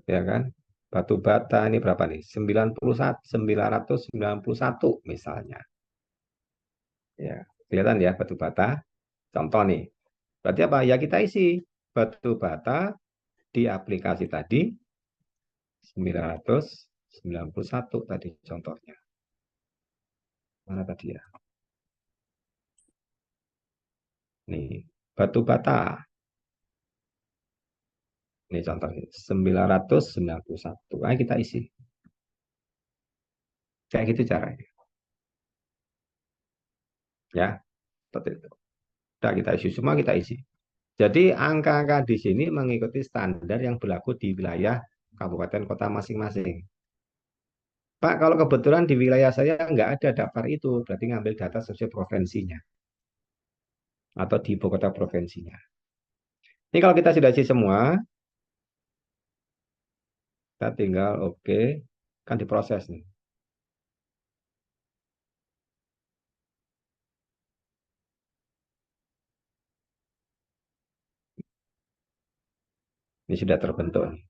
ya kan, batu bata ini berapa nih, 91, 991 misalnya. Ya, kelihatan ya batu bata. Contoh nih, berarti apa? Ya kita isi batu bata di aplikasi tadi 991 tadi contohnya. Mana tadi ya? Nih, batu bata. Ini contohnya 991. Nah, kita isi. Kayak gitu caranya. Ya, seperti itu. Nah, kita isi semua, kita isi. Jadi angka-angka di sini mengikuti standar yang berlaku di wilayah kabupaten kota masing-masing. Pak, kalau kebetulan di wilayah saya nggak ada daftar itu, berarti ngambil data sesuai provinsinya atau di ibu kota provinsinya. Ini kalau kita sudah isi semua, kita tinggal oke, kan diproses nih. Ini sudah terbentuk nih.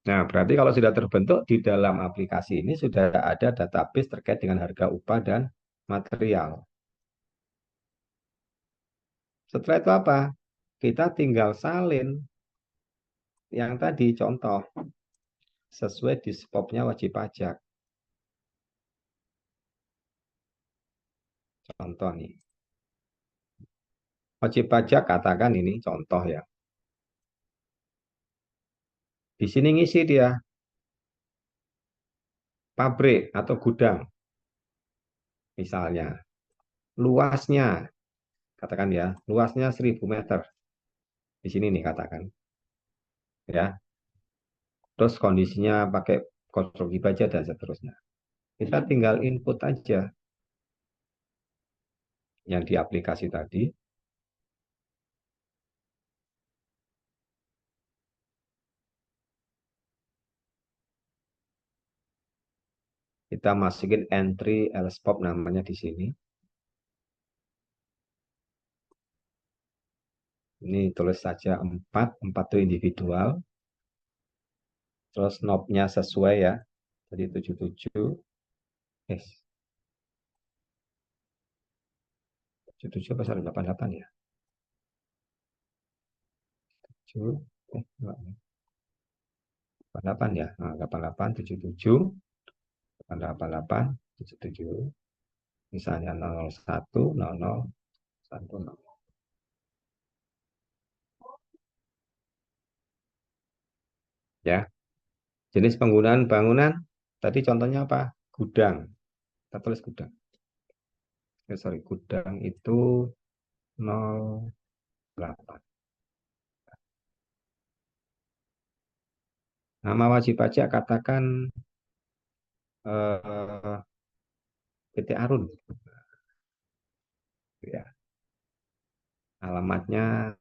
Nah, berarti kalau sudah terbentuk di dalam aplikasi ini sudah ada database terkait dengan harga upah dan material. Setelah itu apa? Kita tinggal salin yang tadi contoh sesuai di skopnya wajib pajak. Contoh nih. Wajib pajak katakan ini contoh ya. Di sini ngisi dia pabrik atau gudang misalnya. Luasnya katakan ya, luasnya 1.000 meter. Di sini nih katakan ya. Terus kondisinya pakai konstruksi baja dan seterusnya. Kita tinggal input aja yang di aplikasi tadi. Kita Kita masukin entry lspop namanya di sini. Ini tulis saja 4 itu individual. Terus knob-nya sesuai ya. Jadi 77. Yes. 77 apa 88 ya? 7, enggak. 88 ya. Nah, 88, 77, 88, 77. Misalnya 001, 00, 10. Ya. Jenis penggunaan bangunan, tadi contohnya apa? Gudang. Kita tulis gudang. Sorry, gudang itu 08. Nama wajib pajak katakan PT Arun. Ya. Alamatnya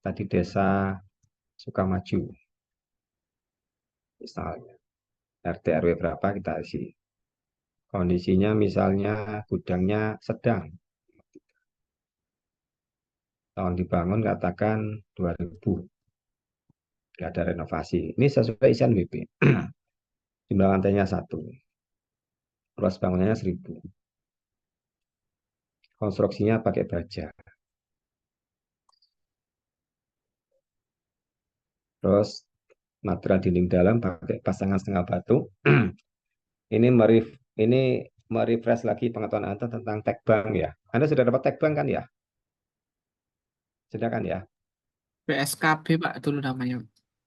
tadi Desa Sukamaju. Misalnya. RT RW berapa kita isi. Kondisinya misalnya gudangnya sedang. Tahun dibangun katakan 2000. Tidak ada renovasi. Ini sesuai isian WP. Jumlah lantainya 1. Luas bangunannya 1000. Konstruksinya pakai baja. Terus material dinding dalam pakai pasangan setengah batu. Ini merefresh lagi pengetahuan Anda tentang tekbang ya. Anda sudah dapat tekbang kan ya? Sudah kan ya? PSKB Pak dulu namanya.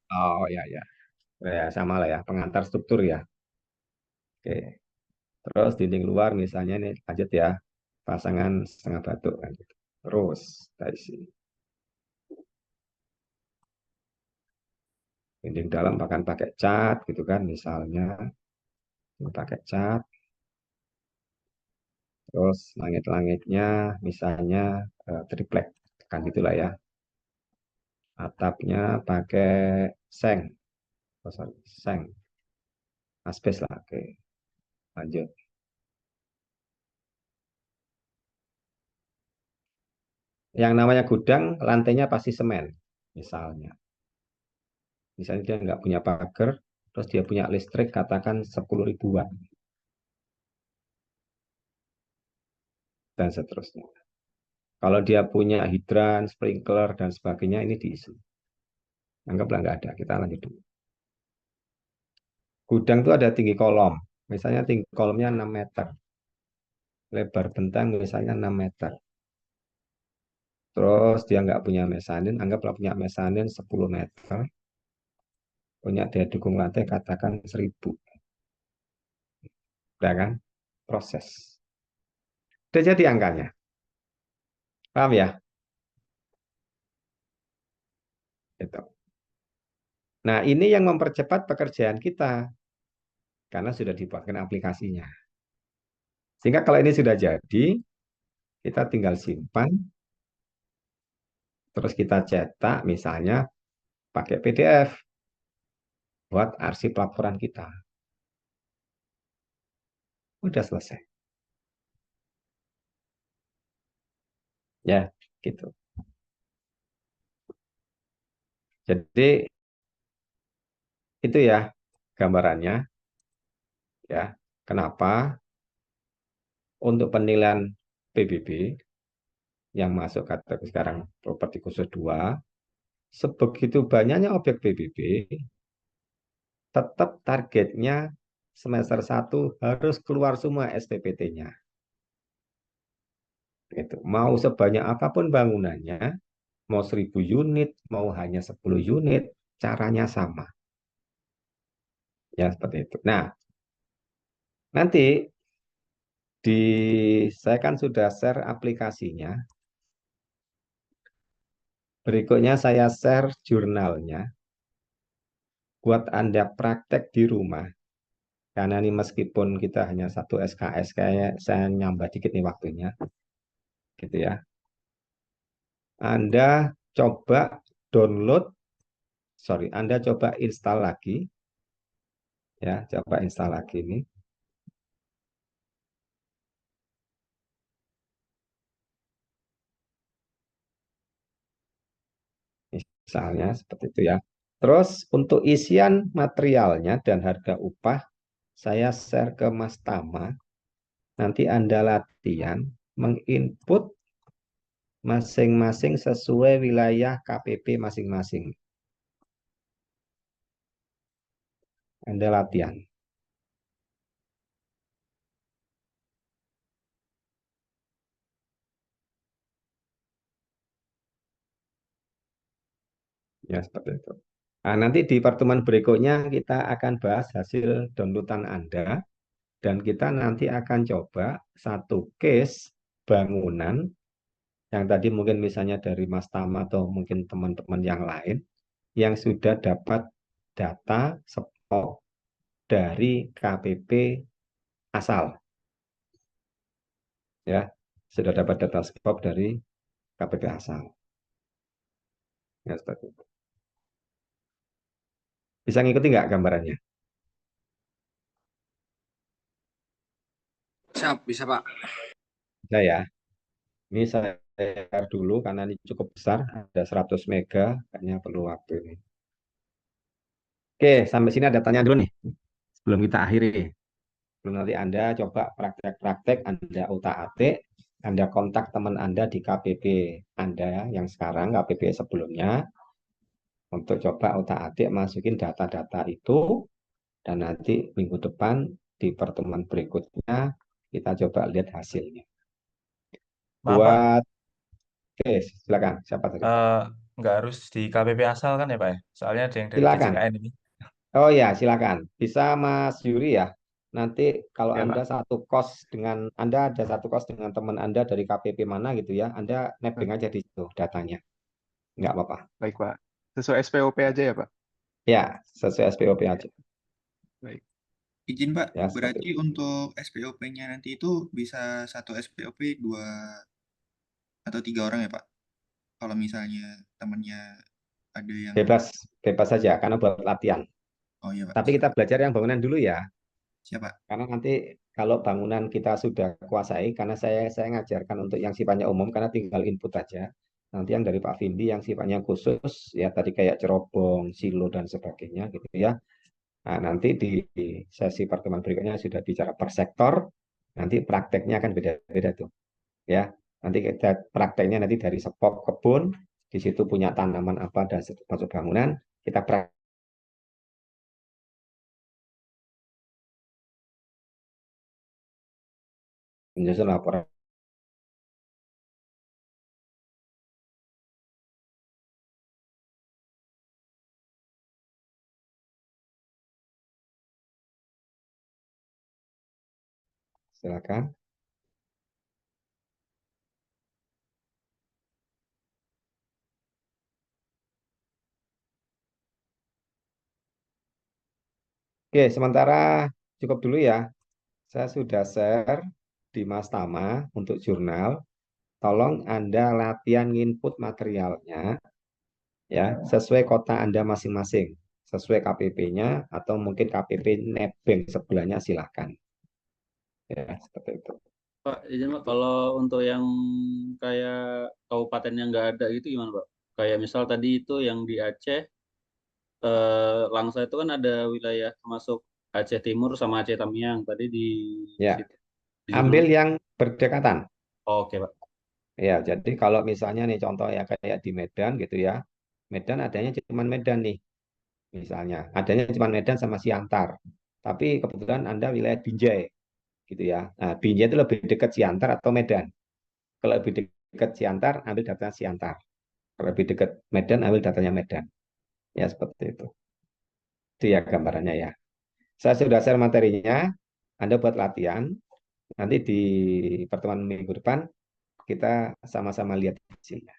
Oh ya ya. Ya sama lah ya, pengantar struktur ya. Oke. Terus dinding luar misalnya ini lanjut ya. Pasangan setengah batu kan gitu. Terus dari sini. Dinding dalam bahkan pakai cat gitu kan misalnya. Ini pakai cat. Terus langit-langitnya misalnya triplek kan gitulah ya. Atapnya pakai seng. Oh, sorry, seng. Asbes lah. Oke. Lanjut. Yang namanya gudang, lantainya pasti semen. Misalnya. Misalnya dia nggak punya pagar, terus dia punya listrik, katakan 10.000 watt. Dan seterusnya. Kalau dia punya hidran, sprinkler, dan sebagainya, ini diisi. Anggaplah nggak ada. Kita lanjut dulu. Gudang itu ada tinggi kolom. Misalnya tinggi kolomnya 6 meter. Lebar bentang misalnya 6 meter. Terus dia nggak punya mesanin, anggaplah punya mesanin 10 meter. Punya daya dukung lantai katakan 1000. Ya kan? Proses. Udah jadi angkanya. Paham ya? Gitu. Nah, ini yang mempercepat pekerjaan kita. Karena sudah dibuatkan aplikasinya. Sehingga kalau ini sudah jadi, kita tinggal simpan, terus kita cetak misalnya pakai PDF buat arsip laporan kita. Udah selesai. Ya, gitu. Jadi itu ya gambarannya ya. Kenapa untuk penilaian PBB yang masuk kategori sekarang properti khusus 2, sebegitu banyaknya objek PBB, tetap targetnya semester 1 harus keluar semua SPPT-nya. Gitu. Mau sebanyak apapun bangunannya, mau 1000 unit, mau hanya 10 unit, caranya sama. Ya, seperti itu. Nah, nanti di saya kan sudah share aplikasinya. Berikutnya saya share jurnalnya buat Anda praktek di rumah. Karena ini meskipun kita hanya satu SKS, kayak saya nyambah dikit nih waktunya. Gitu ya. Anda coba download, Anda coba install lagi. Ya, coba install lagi ini. Misalnya seperti itu ya. Terus untuk isian materialnya dan harga upah saya share ke Mas Tama. Nanti Anda latihan menginput masing-masing sesuai wilayah KPP masing-masing. Anda latihan. Ya, seperti itu. Nah, nanti di pertemuan berikutnya kita akan bahas hasil downloadan Anda dan kita nanti akan coba satu case bangunan yang tadi mungkin misalnya dari Mas Tama atau mungkin teman-teman yang lain yang sudah dapat data stok dari KPP asal, ya sudah dapat data stok dari KPP asal, ya seperti itu. Bisa ngikuti nggak gambarannya? Siap, bisa Pak. Bisa ya. Ini saya share dulu karena ini cukup besar, ada 100 mega, kayaknya perlu waktu ini. Oke, sampai sini ada tanya dulu nih, sebelum kita akhiri. Belum nanti Anda coba praktek-praktek, Anda utak-atik, Anda kontak teman Anda di KPP Anda yang sekarang, KPP sebelumnya, untuk coba utak-atik masukin data-data itu, dan nanti minggu depan di pertemuan berikutnya kita coba lihat hasilnya. Maaf Pak, Buat, oke, silakan. Siapa tadi? nggak harus di KPP asal kan ya Pak ya? Soalnya ada yang dari Silakan. DJKN ini. Oh ya, silakan. Bisa Mas Yuri ya. Nanti kalau Ya Anda Pak. satu kos dengan Anda ada satu kos dengan teman Anda dari KPP mana gitu ya, Anda mapping aja di situ datanya. Nggak apa-apa. Baik, Pak. Sesuai SPOP aja ya, Pak? Ya, sesuai SPOP aja. Baik. Izin Pak, Ya, seperti berarti itu. untuk SPOP-nya nanti itu bisa satu SPOP dua atau tiga orang ya Pak? Kalau misalnya temannya ada yang, Bebas, bebas saja karena buat latihan. oh iya Pak, Tapi kita belajar yang bangunan dulu ya. siap Pak. Karena nanti kalau bangunan kita sudah kuasai, karena saya ngajarkan untuk yang sifatnya umum, karena tinggal input aja. Nanti yang dari Pak Vindi yang sifatnya khusus, ya tadi kayak cerobong, silo, dan sebagainya gitu ya. Nah, nanti di sesi pertemuan berikutnya sudah bicara per sektor, nanti prakteknya akan beda-beda tuh. Ya, nanti kita prakteknya nanti dari spot kebun, di situ punya tanaman apa dan masuk bangunan, kita praktek menyusun laporan. Silakan. Oke, sementara cukup dulu ya. Saya sudah share di Mas Tama untuk jurnal. Tolong Anda latihan input materialnya ya sesuai kota Anda masing-masing, sesuai KPP-nya atau mungkin KPP nebeng sebelahnya silakan. Ya, seperti itu. Pak, izin Pak, kalau untuk yang kayak kabupaten yang nggak ada gitu gimana Pak? Kayak misal tadi itu yang di Aceh, Langsa itu kan ada wilayah termasuk Aceh Timur sama Aceh Tamiang. Tadi di Ya, situ di jurnal. ambil yang berdekatan. Oh, oke Pak. Ya, jadi kalau misalnya nih contoh ya kayak di Medan gitu ya. Medan adanya cuma Medan nih. Misalnya, adanya cuma Medan sama Siantar. Tapi kebetulan Anda wilayah Binjai gitu ya. Nah, Binjai itu lebih dekat Siantar atau Medan. Kalau lebih dekat Siantar, ambil data Siantar. Kalau lebih dekat Medan, ambil datanya Medan. Ya, seperti itu. Itu ya gambarannya ya. Saya sudah share materinya, Anda buat latihan. Nanti di pertemuan minggu depan, kita sama-sama lihat hasilnya.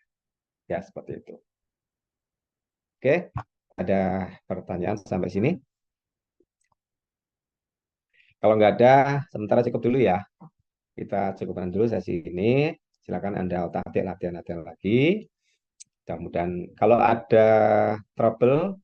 Ya, seperti itu. Oke, ada pertanyaan sampai sini? Kalau nggak ada, sementara cukup dulu ya. Kita cukupkan dulu sesi ini. Silakan Anda otak-atik latihan-latihan lagi. Mudah-mudahan kalau ada trouble,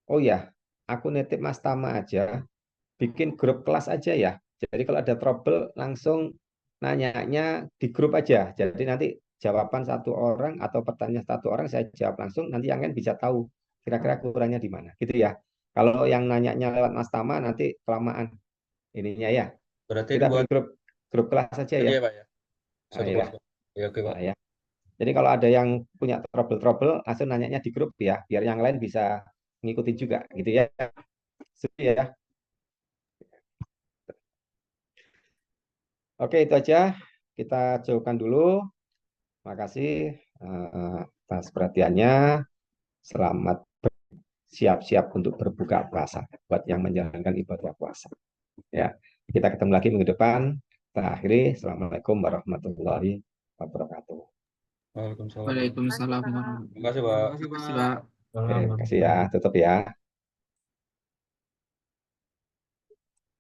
oh ya, aku nitip Mas Tama aja, bikin grup kelas aja ya. Jadi kalau ada trouble langsung nanyanya di grup aja. Jadi nanti jawaban satu orang atau pertanyaan satu orang saya jawab langsung, nanti yang lain bisa tahu kira-kira kurangnya di mana, gitu ya. Kalau yang nanyanya lewat Mas Tama nanti kelamaan ininya ya. Berarti Kita dibuat bikin grup kelas saja aja ya. ya Pak ya. Nah, Satu ya. kelas Pak. Ya, oke Pak. Nah, ya. Jadi kalau ada yang punya trouble-trouble, langsung nanyanya di grup ya, biar yang lain bisa ngikutin juga, gitu ya. Setuju ya. Oke, itu aja. Kita jauhkan dulu. Makasih atas perhatiannya. Selamat siap-siap untuk berbuka puasa buat yang menjalankan ibadah puasa. Ya, kita ketemu lagi minggu depan. Kita akhiri. Assalamualaikum warahmatullahi wabarakatuh. Waalaikumsalam. Waalaikumsalam warahmatullahi Terima kasih Pak. wabarakatuh. Terima kasih, Pak. Oke, kasih ya. Tutup ya.